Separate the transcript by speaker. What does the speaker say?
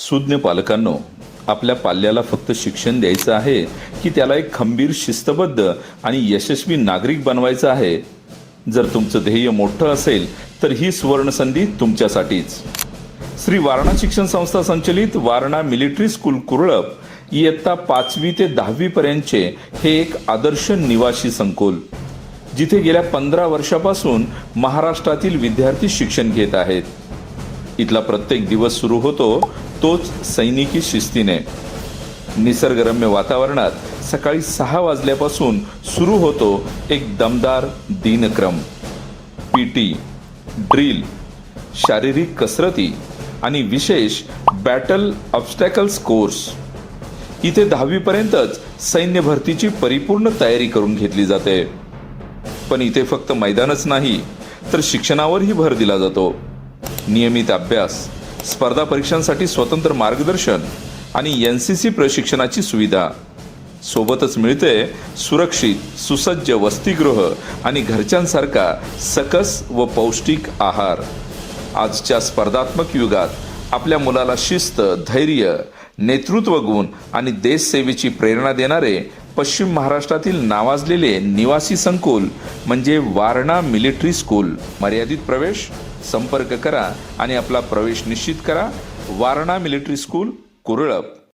Speaker 1: सुज्ञ पालकांनो, आपल्या पाल्याला फक्त शिक्षण द्यायचं आहे की त्याला एक खंबीर, शिस्तबद्ध आणि यशस्वी नागरिक बनवायचं आहे? जर तुमचं ध्येय मोठं असेल तर ही सुवर्ण संधी तुमच्यासाठीच. श्री वारणा शिक्षण संस्था संचलित वारणा मिलिटरी स्कूल कुरळप इयत्ता 5वी ते 10वी पर्यंतचे हे एक आदर्श निवासी संकुल, जिथे गेल्या 15 वर्षापासून महाराष्ट्रातील विद्यार्थी शिक्षण घेत आहेत. इथला प्रत्येक दिवस सुरू होतो तोच सैनिकी शिस्तीने. निसर्गरम्य वातावरणात सकाळी 6 वाजल्यापासून सुरू होतो एक दमदार दिनक्रम. पीटी, ड्रिल, शारीरिक कसरती आणि विशेष बॅटल ऑब्स्टॅकल्स कोर्स. इथे 10वी पर्यंतच सैन्य भरतीची परिपूर्ण तयारी करून घेतली जाते. पण इथे फक्त मैदानच नाही तर शिक्षणावरही भर दिला जातो. नियमित अभ्यास, स्पर्धा परीक्षांसाठी स्वतंत्र मार्गदर्शन आणि NCC प्रशिक्षणाची सुविधा. सोबतच मिळते सुरक्षित, सुसज्ज वसतिगृह आणि घरच्यांसारखा सकस व पौष्टिक आहार. आजच्या स्पर्धात्मक युगात आपल्या मुलाला शिस्त, धैर्य, नेतृत्व गुण आणि देशसेवेची प्रेरणा देणारे पश्चिम महाराष्ट्रातील नावाजलेले निवासी संकुल म्हणजे वारणा मिलिटरी स्कूल. मर्यादित प्रवेश. संपर्क करा आणि आपला प्रवेश निश्चित करा. Warana military school, Kurlap.